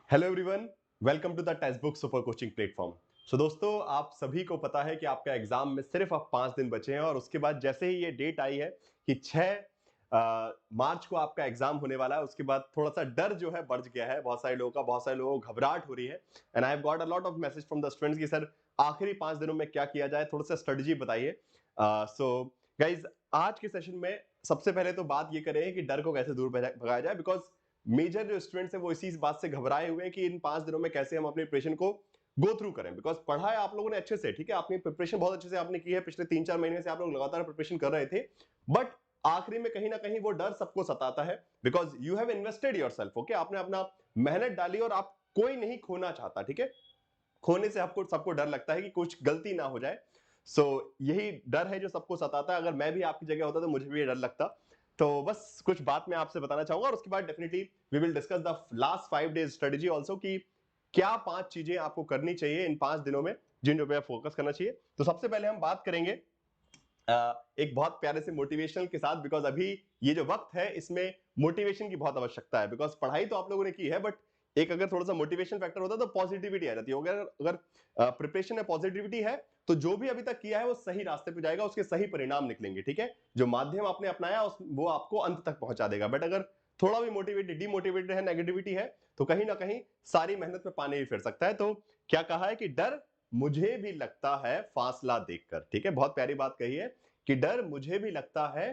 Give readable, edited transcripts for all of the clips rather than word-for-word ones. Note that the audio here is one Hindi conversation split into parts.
Hello everyone, welcome to the text book super coaching platform. So दोस्तों, आप सभी को पता है कि आपका एग्जाम में सिर्फ अब 5 दिन बचे हैं और उसके बाद जैसे ही ये डेट आई है कि 6 मार्च को आपका एग्जाम होने वाला है, उसके बाद थोड़ा सा डर जो है बढ़ गया है बहुत सारे लोगों का, बहुत सारे लोगों को घबराहट हो रही है। And I have got a lot of message from the students कि सर आखिरी 5 दिनों में क्या किया जाए, थोड़ा सा स्ट्रेटजी बताइए। सो गाइज, आज के सेशन में सबसे पहले तो बात ये करें कि डर को कैसे दूर भगाया जाए, बिकॉज मेजर जो स्टूडेंट्स हैं वो इसी बात से घबराए हुए हैं कि इन 5 दिनों में कैसे हम अपनी प्रिपरेशन को गो थ्रू करें। बिकॉज पढ़ा है आप लोगों ने अच्छे से, ठीक है, अपनी प्रिपरेशन बहुत अच्छे से आपने की है, पिछले 3-4 महीने से आप लोग लगातार प्रिपरेशन कर रहे थे, बट आखिरी में कहीं ना कहीं वो डर सबको सताता है। Because you have invested your self, okay, आपने अपना मेहनत डाली और आप कोई नहीं खोना चाहता, ठीक है। खोने से आपको सबको डर लगता है कि कुछ गलती ना हो जाए। यही डर है जो सबको सताता है। अगर मैं भी आपकी जगह होता तो मुझे भी ये डर लगता। तो बस कुछ बात मैं आपसे बताना चाहूंगा और उसके बाद definitely we will discuss the last 5 days strategy also, कि क्या 5 चीजें आपको करनी चाहिए इन 5 दिनों में जिन पे फोकस करना चाहिए। तो सबसे पहले हम बात करेंगे एक बहुत प्यारे से मोटिवेशनल के साथ, बिकॉज अभी ये जो वक्त है इसमें मोटिवेशन की बहुत आवश्यकता है। बिकॉज पढ़ाई तो आप लोगों ने की है, बट एक अगर थोड़ा सा मोटिवेशन फैक्टर होता तो पॉजिटिविटी आ जाती है। अगर अगर प्रिपरेशन में पॉजिटिविटी है तो जो भी अभी तक किया है वो सही रास्ते पे जाएगा, उसके सही परिणाम निकलेंगे, ठीक है। जो माध्यम आपने अपनाया वो आपको अंत तक पहुंचा देगा। बट अगर थोड़ा भी मोटिवेटेड डिमोटिवेटेड है, नेगेटिविटी है, तो कहीं ना कहीं सारी मेहनत में पानी भी फिर सकता है। तो क्या कहा है कि डर मुझे भी लगता है फासला देखकर, ठीक है, बहुत प्यारी बात कही है कि डर मुझे भी लगता है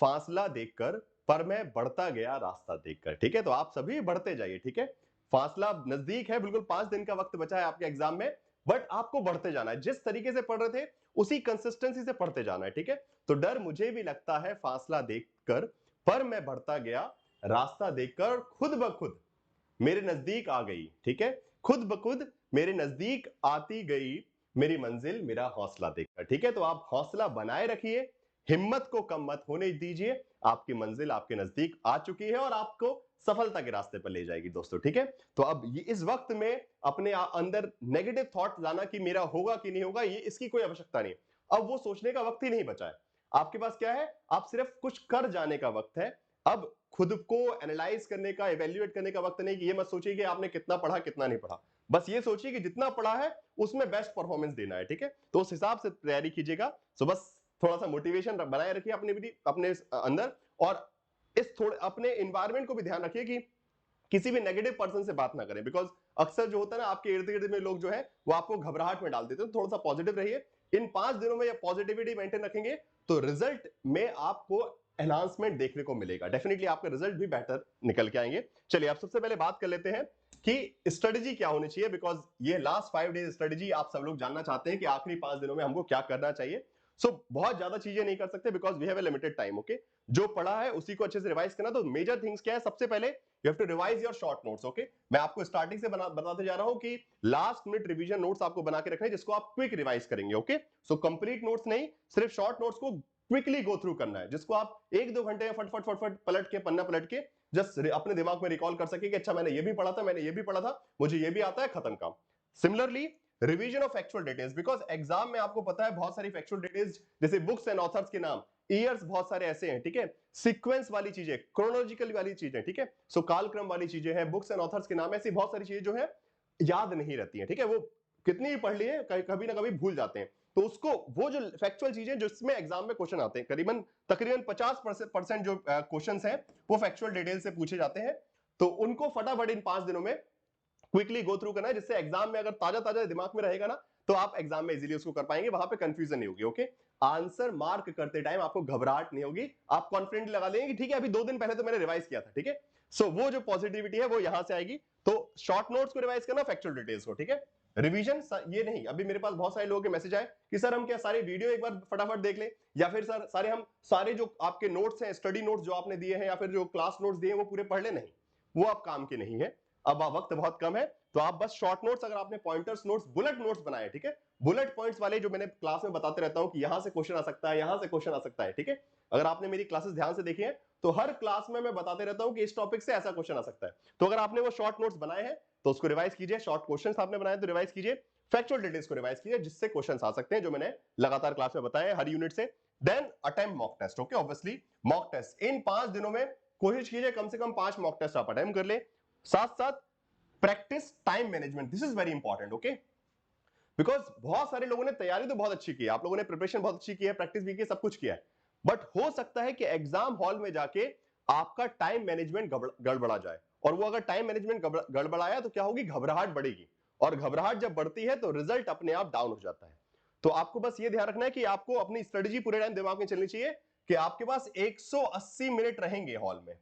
फासला देखकर, पर मैं बढ़ता गया रास्ता देखकर, ठीक है। तो आप सभी बढ़ते जाइए, ठीक है। फासला नजदीक है, बिल्कुल 5 दिन का वक्त बचा है आपके एग्जाम में, बट आपको बढ़ते जाना है। जिस तरीके से पढ़ रहे थे उसी कंसिस्टेंसी से पढ़ते जाना है, ठीक है। तो डर मुझे भी लगता है फासला देखकर, पर मैं बढ़ता गया रास्ता देखकर, खुद ब खुद मेरे नजदीक आ गई, ठीक है। खुद ब खुद मेरे नजदीक आती गई मेरी मंजिल मेरा हौसला देखकर, ठीक है। तो आप हौसला बनाए रखिए, हिम्मत को कम मत होने दीजिए। आपकी मंजिल आपके नजदीक आ चुकी है और आपको सफलता के रास्ते पर ले जाएगी दोस्तों, ठीक है। तो अब ये इस वक्त में अपने अंदर नेगेटिव थॉट लाना कि मेरा होगा कि नहीं होगा, ये इसकी कोई आवश्यकता नहीं। अब वो सोचने का वक्त ही नहीं बचा है आपके पास। क्या है, आप सिर्फ कुछ कर जाने का वक्त है। अब खुद को एनालाइज करने का, इवेल्युएट करने का वक्त नहीं कि ये मत सोचिए कि आपने कितना पढ़ा कितना नहीं पढ़ा। बस ये सोचिए कि जितना पढ़ा है उसमें बेस्ट परफॉर्मेंस देना है, ठीक है। तो उस हिसाब से तैयारी कीजिएगा। सो बस थोड़ा सा मोटिवेशन बनाए रखिए अपने अंदर, और इस थोड़े अपने इन्वायरमेंट को भी ध्यान रखिए कि किसी भी नेगेटिव पर्सन से बात ना करें। बिकॉज अक्सर जो होता है ना, आपके इर्द गिर्द में लोग जो है वो आपको घबराहट में डाल देते हैं। तो थोड़ा सा पॉजिटिव रहिए। इन 5 दिनों में ये पॉजिटिविटी मेंटेन रखेंगे तो रिजल्ट में आपको एनहांसमेंट देखने को मिलेगा। डेफिनेटली आपके रिजल्ट भी बेहतर निकल के आएंगे। चलिए अब सबसे पहले बात कर लेते हैं कि स्ट्रेटेजी क्या होनी चाहिए। बिकॉज ये लास्ट 5 डेज स्ट्रेटेजी आप सब लोग जानना चाहते हैं कि आखिरी 5 दिनों में हमको क्या करना चाहिए। बहुत ज्यादा चीजें नहीं कर सकते because we have a limited time, okay. जो पढ़ा है उसी को अच्छे से रिवाइज करना। तो मेजर थिंग्स क्या है, सबसे पहले you have to revise your short notes, okay. मैं आपको स्टार्टिंग से बताते जा रहा हूं कि लास्ट मिनट रिवीजन नोट्स आपको बना के रखने हैं जिसको आप क्विक रिवाइज करेंगे, ओके। सो कंप्लीट नोट्स नहीं, सिर्फ शॉर्ट नोट्स को क्विकली गो थ्रू करना है, जिसको आप 1-2 घंटे में फटफट फटफट पलट के, पन्ना पलट के जस्ट अपने दिमाग में रिकॉल कर सके कि अच्छा मैंने ये भी पढ़ा था, मैंने ये भी पढ़ा था, मुझे ये भी आता है, खत्म काम। Similarly revision of factual details, because exam में आपको पता है बहुत सारी फैक्चुअल डिटेल्स, जैसे बुक्स एंड ऑथर्स के नाम, ईयर्स बहुत सारे ऐसे हैं, ठीक है। सीक्वेंस वाली चीजें, क्रोनोलॉजिकल वाली चीजें, ठीक है। कालक्रम वाली चीजें हैं, बुक्स एंड ऑथर्स के नाम, ऐसी बहुत सारी चीजें जो है याद नहीं रहती है, ठीक है। वो कितनी भी पढ़ लिए कभी ना कभी भूल जाते हैं। तो उसको, वो जो फैक्चुअल चीजें जिसमें एग्जाम में क्वेश्चन आते हैं, करीबन तकरीबन 50% जो क्वेश्चन हैं वो फैक्चुअल डिटेल से पूछे जाते हैं। तो उनको फटाफट इन 5 दिनों में क्विकली गो थ्रू करना है, जिससे एग्जाम में अगर ताजा ताजा दिमाग में रहेगा ना तो आप एग्जाम में इजीली उसको कर पाएंगे, वहां पे कंफ्यूजन नहीं होगी, ओके। आंसर मार्क करते टाइम आपको घबराहट नहीं होगी, आप कॉन्फिडेंट लगा लेंगे कि ठीक है अभी 2 दिन पहले तो मैंने रिवाइज किया था, ठीक है। वो जो पॉजिटिविटी है वो यहां से आएगी। तो शॉर्ट नोट्स को रिवाइज करना, फैक्चुअल डिटेल्स को, ठीक है। रिवीजन ये नहीं, अभी मेरे पास बहुत सारे लोगों के मैसेज आए कि सर हम क्या सारे वीडियो एक बार फटाफट देख लें, या फिर सर सारे जो आपके नोट्स हैं, स्टडी नोट्स जो आपने दिए हैं या फिर जो क्लास नोट्स दिए हैं वो पूरे पढ़ ले। नहीं, वो आप काम के नहीं है। अब वक्त बहुत कम है, तो आप बस शॉर्ट नोट्स, अगर आपने पॉइंटर्स नोट्स, बुलेट नोट्स बनाए, ठीक है, बुलेट पॉइंट्स वाले जो मैंने क्लास में बताते रहता हूं कि यहां से क्वेश्चन आ सकता है, यहां से क्वेश्चन आ सकता है, ठीक है। अगर आपने मेरी क्लासेस ध्यान से देखी है तो हर क्लास में मैं बताते रहता हूं कि इस टॉपिक से ऐसा क्वेश्चन आ सकता है। तो अगर आपने वो शॉर्ट नोट्स बनाए हैं तो उसको रिवाइज कीजिए, शॉर्ट क्वेश्चन आपने बनाए तो रिवाइज कीजिए, फैक्चुअल डिटेल्स को रिवाइज कीजिए, जिससे क्वेश्चन आ सकते हैं जो मैंने लगातार क्लास में बताए हर यूनिट से। Then attempt mock test, okay. Obviously mock test इन 5 दिनों में कोशिश कीजिए कम से कम 5 मॉक टेस्ट आप अटेम्प्ट कर ले। साथ साथ practice time management, this is very important, okay. Because बहुत सारे लोगों ने तैयारी तो बहुत अच्छी की है, आप लोगों ने प्रिपरेशन बहुत अच्छी की है, प्रैक्टिस भी की है, सब कुछ किया है, बट हो सकता है कि एग्जाम हॉल में जाके आपका टाइम मैनेजमेंट गड़बड़ा जाए, और वो अगर टाइम मैनेजमेंट गड़बड़ाया तो क्या होगी, घबराहट बढ़ेगी, और घबराहट जब बढ़ती है तो रिजल्ट अपने आप डाउन हो जाता है। तो आपको बस ये ध्यान रखना है कि आपको अपनी स्ट्रेटजी पूरे टाइम दिमाग में चलनी चाहिए कि आपके पास 180 मिनट रहेंगे हॉल में,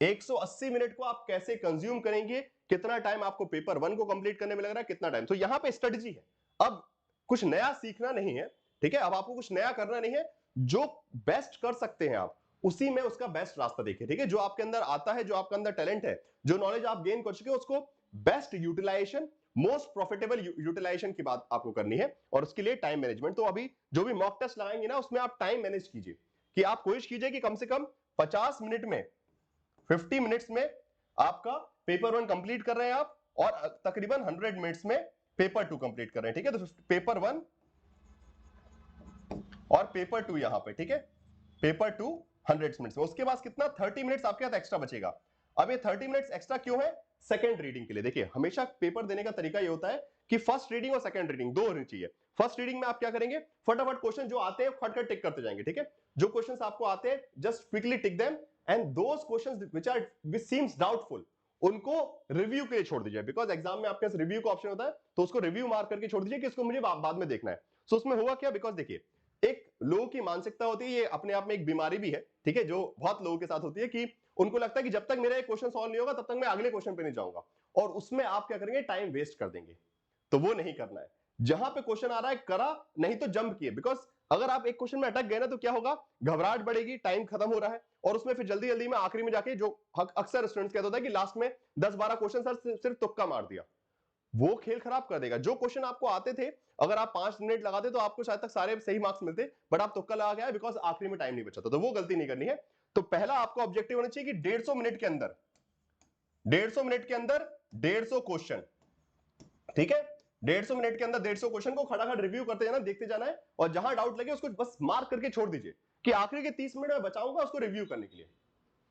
180 मिनट को आप कैसे कंज्यूम करेंगे, कितना टाइम आपको पेपर 1 को कंप्लीट करने में लग रहा है, कितना टाइम, तो यहां पे स्ट्रेटजी है। अब कुछ नया सीखना नहीं है, ठीक है, अब आपको कुछ नया करना नहीं है, जो बेस्ट कर सकते हैं आप उसी में उसका बेस्ट रास्ता देखिए, ठीक है, जो आपके अंदर आता है, जो आपके अंदर टैलेंट है, जो नॉलेज आप गेन कर चुके हो, उसको best utilization, most profitable utilization की बात आपको करनी है, और उसके लिए टाइम मैनेजमेंट। तो अभी जो भी मॉक टेस्ट लगाएंगे ना, उसमें आप टाइम मैनेज कीजिए, कि आप कोशिश कीजिए कि कम से कम 50 मिनट में, 50 मिनट्स में आपका पेपर 1 कंप्लीट कर रहे हैं आप, और तकरीबन 100 मिनट्स में पेपर 2 कंप्लीट कर रहे हैं, ठीक है। तो पेपर 1 और पेपर 2 यहां पे, ठीक है, पेपर 2 100 मिनट्स में, उसके बाद कितना 30 मिनट्स आपके पास एक्स्ट्रा बचेगा। अब ये 30 मिनट्स एक्स्ट्रा क्यों है, सेकंड रीडिंग के लिए। देखिए हमेशा पेपर देने का तरीका ये होता है कि फर्स्ट रीडिंग और सेकंड रीडिंग दो होनी चाहिए। फर्स्ट रीडिंग में आप क्या करेंगे, फटाफट क्वेश्चन जो आते हैं फटकर टिक करते जाएंगे, ठीक है, जो क्वेश्चंस आपको आते हैं just quickly tick them, and those questions which seems doubtful उनको रिव्यू के लिए छोड़ दीजिए, बिकॉज एग्जाम में आपके पास रिव्यू का ऑप्शन होता है, तो उसको रिव्यू मार्क करके छोड़ दीजिए कि इसको मुझे बाद में देखना है। सो उसमें हुआ क्या, बिकॉज देखिए एक लोगों की मानसिकता होती है, ये अपने आप में एक बीमारी भी है, ठीक है, जो बहुत लोगों के साथ होती है, कि उनको लगता है कि जब तक मेरा एक क्वेश्चन सॉल्व नहीं होगा तब तक मैं अगले क्वेश्चन पे नहीं जाऊंगा, और उसमें आप क्या करेंगे, टाइम वेस्ट कर देंगे। तो वो नहीं करना है, जहां पे क्वेश्चन आ रहा है करा, नहीं तो जंप किए, बिकॉज अगर आप एक क्वेश्चन में अटक गए ना तो क्या होगा, घबराहट बढ़ेगी, टाइम खत्म हो रहा है, और उसमें फिर जल्दी जल्दी में आखिरी में जाके, जो अक्सर स्टूडेंट्स कहते होता है कि लास्ट में 10-12 क्वेश्चन सर सिर्फ तुक्का मार दिया, वो खेल खराब कर देगा। जो क्वेश्चन आपको आते थे, अगर आप 5 मिनट लगाते तो आपको शायद तक सारे सही मार्क्स मिलते, बट आप तुक्का लगा गया बिकॉज आखिरी में टाइम नहीं बचा था, तो वो गलती नहीं करनी है। तो पहला आपको ऑब्जेक्टिव होना चाहिए कि 150 मिनट के अंदर, 150 मिनट के अंदर 150 क्वेश्चन, ठीक है, 150 मिनट के अंदर 150 क्वेश्चन को खड़ाखड़ रिव्यू करते जाना, देखते जाना है, और जहां डाउट लगे उसको बस मार्क करके छोड़ दीजिए, कि आखिरी के 30 मिनट में बचाऊंगा उसको रिव्यू करने के लिए।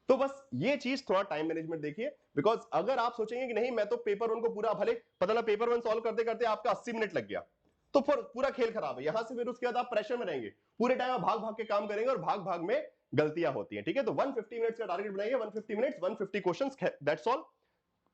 तो बस ये चीज थोड़ा टाइम मैनेजमेंट देखिए, बिकॉज अगर आप सोचेंगे कि नहीं मैं तो पेपर 1 को पूरा, भले पता लगा पेपर 1 सॉल्व करते करते आपका 80 मिनट लग गया, तो फिर पूरा खेल खराब है, यहां से फिर उसके बाद आप प्रेशर में रहेंगे, पूरे टाइम आप भाग भाग के काम करेंगे, और भाग भाग में गलतियां होती हैं, ठीक है। तो 150 मिनट्स का टारगेट बनाइए, 150 मिनट्स 150 क्वेश्चंस, दैट्स ऑल।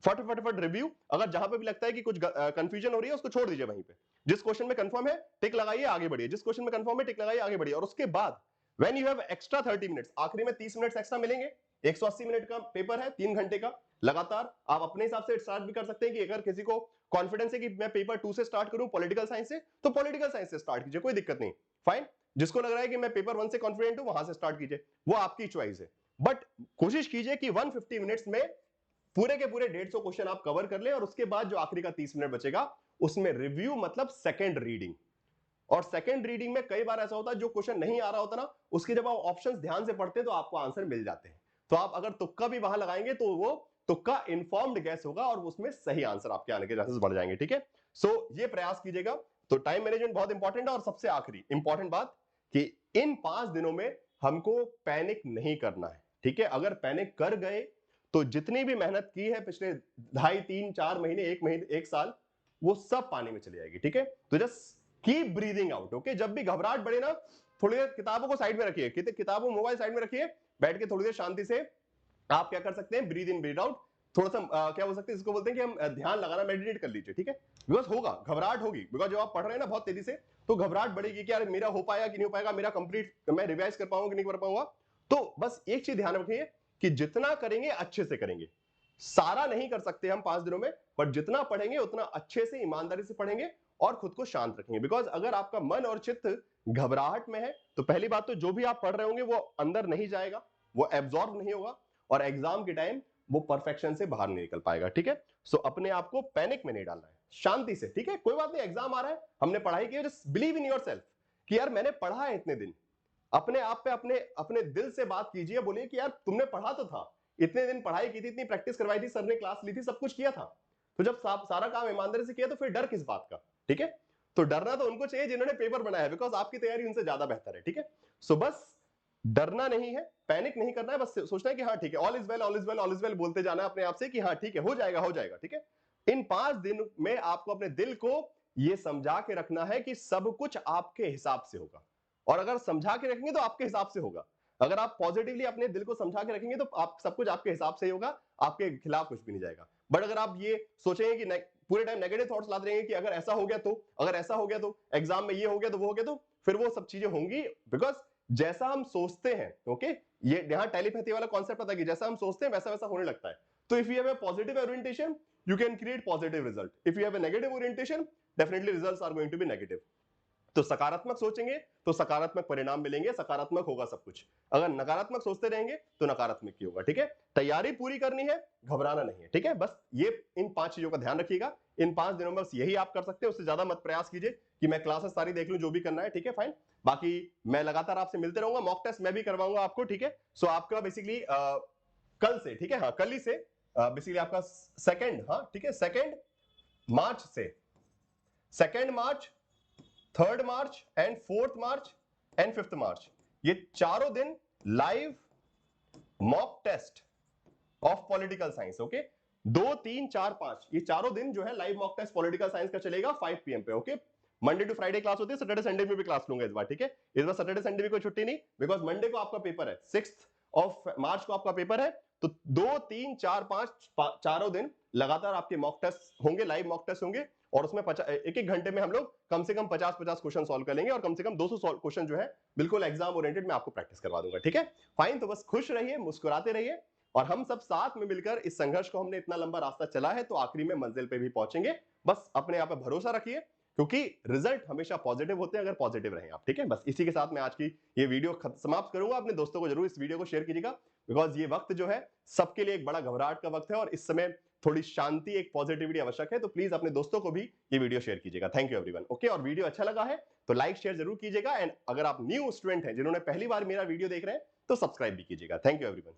फट फट फट रिव्यू, अगर जहां पे भी लगता है कि कुछ कंफ्यूजन हो रही है उसको छोड़ दीजिए वहीं पे, जिस क्वेश्चन में कंफर्म है टिक लगाइए, आगे बढ़िए, जिस क्वेश्चन में कंफर्म है टिक लगाइए, आगे बढ़िए, और उसके बाद when you have extra 30 minutes, आखिरी में 30 मिनट्स एक्स्ट्रा मिलेंगे, 180 मिनट का पेपर है, 3 घंटे का लगातार, आप अपने हिसाब से स्टार्ट भी कर सकते हैं, कि अगर किसी को कॉन्फिडेंस है कि मैं पेपर 2 से स्टार्ट करूं पॉलिटिकल साइंस से, तो पॉलिटिकल साइंस से स्टार्ट कीजिए, कोई दिक्कत नहीं, फाइन। जिसको लग रहा है कि मैं पेपर 1 से कॉन्फिडेंट हूं, वहां से स्टार्ट कीजिए, वो आपकी चॉइस है, बट कोशिश कीजिए कि 150 मिनट्स में पूरे के पूरे 150 क्वेश्चन आप कवर कर ले, और उसके बाद जो आखिरी का 30 मिनट बचेगा उसमें रिव्यू, मतलब सेकंड रीडिंग। और सेकंड रीडिंग में कई बार ऐसा होता है जो क्वेश्चन नहीं आ रहा होता ना, उसके जब आप ऑप्शंस ध्यान से पढ़ते हैं तो आपको आंसर मिल जाते हैं, तो आप अगर तुक्का भी वहां लगाएंगे तो वो तुक्का इन्फॉर्म्ड गैस होगा, और उसमें सही आंसर आपके आने के चांसेस बढ़ जाएंगे, ठीक है। सो ये प्रयास कीजिएगा। तो टाइम मैनेजमेंट बहुत इंपॉर्टेंट है, और सबसे आखिरी इंपॉर्टेंट बात कि इन 5 दिनों में हमको पैनिक नहीं करना है, ठीक है। अगर पैनिक कर गए तो जितनी भी मेहनत की है पिछले 2.5-3-4 महीने, 1 महीने, 1 साल, वो सब पानी में चली जाएगी, ठीक है। तो just keep breathing out, okay. जब भी घबराहट बढ़े ना, थोड़ी देर किताबों को साइड में रखिए, किताबों मोबाइल साइड में रखिए, बैठ के थोड़ी देर शांति से आप क्या कर सकते हैं, ब्रीद इन ब्रीद आउट, थोड़ा सा क्या बोल सकते हैं, इसको बोलते हैं कि हम ध्यान लगाना, मेडिटेट कर लीजिए, ठीक है। बिकॉज होगा, घबराहट होगी, बिकॉज जब आप पढ़ रहे हैं ना बहुत तेजी से, तो घबराहट बढ़ेगी कि यार मेरा हो पाएगा कि नहीं हो पाएगा, मेरा कंप्लीट मैं रिवाइज कर पाऊंगा कि नहीं कर पाऊंगा। तो बस एक चीज ध्यान रखिए कि जितना करेंगे अच्छे से करेंगे, सारा नहीं कर सकते हम 5 दिनों में, पर जितना पढ़ेंगे उतना अच्छे से ईमानदारी से पढ़ेंगे, और खुद को शांत रखेंगे, बिकॉज अगर आपका मन और चित्त घबराहट में है तो पहली बात तो जो भी आप पढ़ रहे होंगे वो अंदर नहीं जाएगा, वो एब्जॉर्ब नहीं होगा, और एग्जाम के टाइम वो परफेक्शन से बाहर नहीं निकल पाएगा, ठीक है। सो अपने आप को पैनिक में नहीं डालना है, शांति से, ठीक है, कोई बात नहीं, एग्जाम आ रहा है, हमने पढ़ाई की, जस्ट बिलीव इन योरसेल्फ कि यार मैंने पढ़ा है इतने दिन। अपने आप पे अपने अपने दिल से बात कीजिए, बोलिए कि यार तुमने पढ़ा तो था, इतने दिन पढ़ाई की थी, इतनी प्रैक्टिस करवाई थी, सर ने क्लास ली थी, सब कुछ किया था, तो जब सारा काम ईमानदारी से किया तो फिर डर किस बात का, ठीक है। तो डरना तो उनको चाहिए जिन्होंने पेपर बनाया, बिकॉज आपकी तैयारी उनसे ज्यादा बेहतर है, ठीक है। सो बस डरना नहीं है, पैनिक नहीं करना है, बस सोचना है कि हाँ ठीक है, all is well, all is well, all is well बोलते जाना है अपने आप से कि हाँ ठीक है, हो जाएगा, हो जाएगा, ठीक है। इन 5 दिन में आपको अपने दिल को यह समझा के रखना है कि सब कुछ आपके हिसाब से होगा। और अगर समझा के रखेंगे तो आपके हिसाब से होगा। अगर आप पॉजिटिवली अपने दिल को समझा के रखेंगे तो आप सब कुछ आपके हिसाब से ही होगा, आपके खिलाफ कुछ भी नहीं जाएगा। बट अगर आप ये सोचेंगे कि पूरे टाइम नेगेटिव थॉट्स लाते रहेंगे कि अगर ऐसा हो गया तो, अगर ऐसा हो गया तो, एग्जाम में ये हो गया तो, वो हो गया तो, फिर वो सब चीजें होंगी। बिकॉज जैसा हम सोचते हैं, ओके, ये यहाँ टेलीपैथी वाला कॉन्सेप्ट पता है कि जैसा हम सोचते हैं वैसा वैसा होने लगता है। तो if you have a positive orientation, you can create positive result. If you have a negative orientation, definitely results are going to be negative. तो सकारात्मक सोचेंगे तो सकारात्मक परिणाम मिलेंगे, सकारात्मक होगा सब कुछ। अगर नकारात्मक सोचते रहेंगे तो नकारात्मक ही होगा। ठीक है, तैयारी पूरी करनी है, घबराना नहीं है। ठीक है, बस ये इन 5 चीजों का ध्यान रखिएगा। इन 5 दिनों में बस यही आप कर सकते हैं, उससे ज्यादा मत प्रयास कीजिए कि मैं क्लासेस सारी देख लूं, जो भी करना है। ठीक है, फाइन। बाकी मैं लगातार आपसे मिलते रहूंगा, मॉक टेस्ट मैं भी करवाऊंगा आपको। ठीक है, सो आपका बेसिकली कल से, ठीक है, हाँ कल ही से बेसिकली आपका सेकंड, हाँ ठीक है, 2 मार्च से, 2 मार्च, 3 मार्च एंड 4 मार्च एंड 5 मार्च, ये चारों दिन live mock test of political science. Okay, 2, 3, 4, 5 ये चारों दिन जो है live mock test political science का चलेगा 5 PM पे। Okay, Monday to Friday class होती है, सैटरडे संडे में भी क्लास लूंगा इस बार। ठीक है, इस बार सैटरडे संडे में कोई छुट्टी नहीं, बिकॉज मंडे को आपका पेपर है, 6 मार्च को आपका पेपर है। तो 2, 3, 4, 5 चारों दिन लगातार आपके मॉक टेस्ट होंगे, लाइव मॉक टेस्ट होंगे, और उसमें एक एक घंटे में हम लोग कम से कम 50-50 क्वेश्चन सॉल्व कर लेंगे, और कम से कम 200 क्वेश्चन जो है बिल्कुल एग्जाम ओरिएंटेड मैं आपको प्रैक्टिस करवा दूंगा। ठीक है, फाइन। तो बस खुश रहिए, मुस्कुराते रहिए, और हम सब साथ में मिलकर इस संघर्ष को, हमने इतना लंबा रास्ता चला है तो आखिरी में मंजिल पे भी पहुंचेंगे। बस अपने आप पे भरोसा रखिए, क्योंकि रिजल्ट हमेशा पॉजिटिव होते हैं अगर पॉजिटिव रहें आप। ठीक है, बस इसी के साथ मैं आज की ये वीडियो समाप्त करूंगा। अपने दोस्तों को जरूर इस वीडियो को शेयर कीजिएगा, बिकॉज ये वक्त जो है सबके लिए एक बड़ा घबराहट का वक्त है, और इस समय थोड़ी शांति, एक पॉजिटिविटी आवश्यक है। तो प्लीज अपने दोस्तों को भी ये वीडियो शेयर कीजिएगा। Thank you everyone. ओके, और वीडियो अच्छा लगा है तो लाइक शेयर जरूर कीजिएगा, एंड अगर आप न्यू स्टूडेंट हैं जिन्होंने पहली बार मेरा वीडियो देख रहे हैं तो सब्सक्राइब भी कीजिएगा। Thank you everyone.